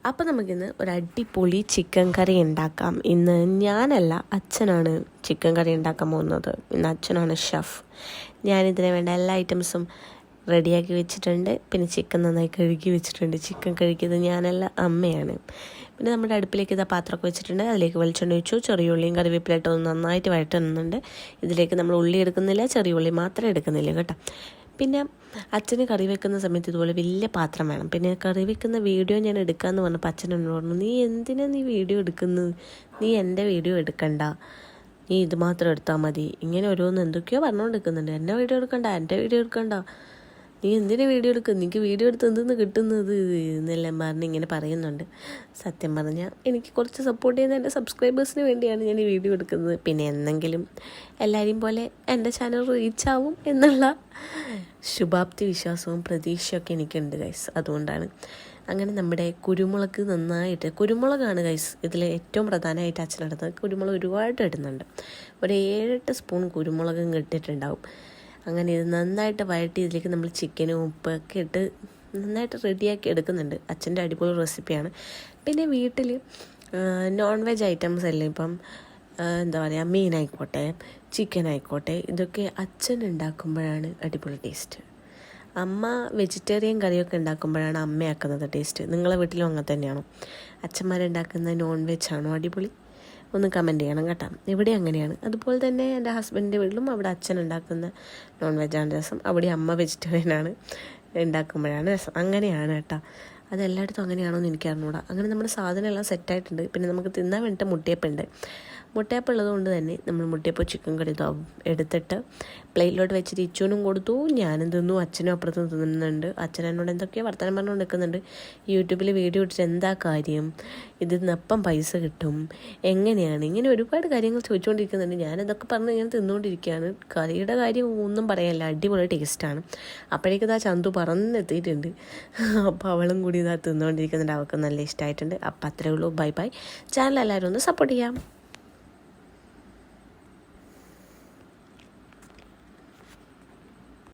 അപ്പോൾ നമുക്കിന്ന് ഒരു അടിപൊളി ചിക്കൻ കറി ഉണ്ടാക്കാം. ഇന്ന് ഞാനല്ല, അച്ഛനാണ് ചിക്കൻ കറി ഉണ്ടാക്കാൻ പോകുന്നത്. ഇന്ന് അച്ഛനാണ് ഷെഫ്. ഞാനിതിന് വേണ്ട എല്ലാ ഐറ്റംസും റെഡിയാക്കി വെച്ചിട്ടുണ്ട്. പിന്നെ ചിക്കൻ നന്നായി കഴുകി വെച്ചിട്ടുണ്ട്. ചിക്കൻ കഴുകിയത് ഞാനല്ല, അമ്മയാണ്. പിന്നെ നമ്മുടെ അടുപ്പിലേക്ക് ഇതാ പാത്രമൊക്കെ വെച്ചിട്ടുണ്ട്. അതിലേക്ക് വെളിച്ചെണ്ണ ഒഴിച്ചു. ചെറിയ ഉള്ളിയും കറിവേപ്പിലയിട്ട് ഒന്ന് നന്നായിട്ട് വഴറ്റുന്നുണ്ട്. ഇതിലേക്ക് നമ്മൾ ഉള്ളി എടുക്കുന്നില്ല, ചെറിയ ഉള്ളി മാത്രമേ എടുക്കുന്നില്ല കേട്ടോ. പിന്നെ അച്ഛന് കറി വെക്കുന്ന സമയത്ത് ഇതുപോലെ വലിയ പാത്രം വേണം. പിന്നെ കറി വെക്കുന്ന വീഡിയോ ഞാൻ എടുക്കാമെന്ന് പറഞ്ഞപ്പോൾ അച്ഛനോട് പറഞ്ഞു, നീ എന്തിനാ നീ വീഡിയോ എടുക്കുന്നത്? നീ എൻ്റെ വീഡിയോ എടുക്കണ്ട, നീ ഇത് മാത്രം എടുത്താൽ മതി. ഇങ്ങനെ ഓരോന്ന് എന്തൊക്കെയോ പറഞ്ഞുകൊണ്ടിരിക്കുന്നുണ്ട്. എൻ്റെ വീഡിയോ എടുക്കണ്ട, നീ എന്തിനാ വീഡിയോ എടുക്കുന്നത്? നിനക്ക് വീഡിയോ എടുത്ത് എന്തെന്ന് കിട്ടുന്നത് എന്നെല്ലാം പറഞ്ഞ് ഇങ്ങനെ പറയുന്നുണ്ട്. സത്യം പറഞ്ഞാൽ എനിക്ക് കുറച്ച് സപ്പോർട്ട് ചെയ്യുന്ന എൻ്റെ സബ്സ്ക്രൈബേഴ്സിന് വേണ്ടിയാണ് ഞാൻ ഈ വീഡിയോ എടുക്കുന്നത്. പിന്നെ എന്തെങ്കിലും എല്ലാവരെയും പോലെ എൻ്റെ ചാനൽ റീച്ചാവും എന്നുള്ള ശുഭാപ്തി വിശ്വാസവും പ്രതീക്ഷയൊക്കെ എനിക്കുണ്ട് ഗൈസ്. അതുകൊണ്ടാണ് അങ്ങനെ നമ്മുടെ കുരുമുളക് നന്നായിട്ട്, കുരുമുളകാണ് ഗൈസ് ഇതിൽ ഏറ്റവും പ്രധാനമായിട്ട് അച്ഛനെടുത്തത്. കുരുമുളക് ഒരുപാട് ഇടുന്നുണ്ട്. ഒരു 7-8 സ്പൂൺ കുരുമുളകും ഇട്ടിട്ടുണ്ടാവും. അങ്ങനെ ഇത് നന്നായിട്ട് വഴറ്റി ഇതിലേക്ക് നമ്മൾ ചിക്കനും ഉപ്പൊക്കെ ഇട്ട് നന്നായിട്ട് റെഡിയാക്കി എടുക്കുന്നുണ്ട്. അച്ഛൻ്റെ അടിപൊളി റെസിപ്പിയാണ്. പിന്നെ വീട്ടിൽ നോൺ വെജ് ഐറ്റംസ് അല്ലേ, ഇപ്പം എന്താ പറയുക, മീനായിക്കോട്ടെ ചിക്കൻ ആയിക്കോട്ടെ, ഇതൊക്കെ അച്ഛൻ ഉണ്ടാക്കുമ്പോഴാണ് അടിപൊളി ടേസ്റ്റ്. അമ്മ വെജിറ്റേറിയൻ കറിയൊക്കെ ഉണ്ടാക്കുമ്പോഴാണ് അമ്മയാക്കുന്നത് ടേസ്റ്റ്. നിങ്ങളെ വീട്ടിലും അങ്ങനെ തന്നെയാണോ? അച്ഛന്മാരുണ്ടാക്കുന്ന നോൺ വെജ് ആണോ അടിപൊളി? ഒന്ന് കമൻറ്റ് ചെയ്യണം കേട്ടോ. ഇവിടെ അങ്ങനെയാണ്. അതുപോലെ തന്നെ എൻ്റെ ഹസ്ബൻഡിൻ്റെ വീട്ടിലും അവിടെ അച്ഛൻ ഉണ്ടാക്കുന്ന നോൺ വെജാണ് രസം. അവിടെ അമ്മ വെജിറ്റേറിയനാണ്, ഉണ്ടാക്കുമ്പോഴാണ് രസം. അങ്ങനെയാണ് കേട്ടോ. അതെല്ലായിടത്തും അങ്ങനെയാണോയെന്ന് എനിക്ക് അറിഞ്ഞൂടാ. അങ്ങനെ നമ്മുടെ സാധനം എല്ലാം സെറ്റായിട്ടുണ്ട്. പിന്നെ നമുക്ക് തിന്നാൻ വേണ്ടിയിട്ട് മുട്ടയപ്പുണ്ട്. മുട്ടയപ്പം ഉള്ളതുകൊണ്ട് തന്നെ നമ്മൾ മുട്ടയപ്പം ചിക്കൻ കറി എടുത്തിട്ട് പ്ലേറ്റിലോട്ട് വെച്ചിട്ട് ഇച്ചൂനും കൊടുത്തു, ഞാനും തിന്നു, അച്ഛനും അപ്പുറത്ത് തിന്നുന്നുണ്ട്. അച്ഛൻ എന്നോട് എന്തൊക്കെയോ വർത്തമാനം പറഞ്ഞുകൊണ്ട് നിൽക്കുന്നുണ്ട്. യൂട്യൂബിൽ വീഡിയോ ഇട്ടിട്ട് എന്താ കാര്യം, ഇതിന്ന് എപ്പം പൈസ കിട്ടും, എങ്ങനെയാണ്, ഇങ്ങനെ ഒരുപാട് കാര്യങ്ങൾ ചോദിച്ചുകൊണ്ടിരിക്കുന്നുണ്ട്. ഞാനിതൊക്കെ പറഞ്ഞ് ഇങ്ങനെ തിന്നുകൊണ്ടിരിക്കുകയാണ്. കറിയുടെ കാര്യം ഒന്നും പറയാനില്ല, അടിപൊളി ടേസ്റ്റാണ്. അപ്പോഴേക്കും ഇതാ ചന്തു പറന്നെത്തിയിട്ടുണ്ട്. അപ്പോൾ അവളും കൂടി ഇതാ തിന്നുകൊണ്ടിരിക്കുന്നുണ്ട്. അവൾക്ക് നല്ല ഇഷ്ടമായിട്ടുണ്ട്. അപ്പോൾ അത്രയേ ഉള്ളൂ. Bye bye. ചാനൽ എല്ലാവരും ഒന്ന് സപ്പോർട്ട് ചെയ്യാം.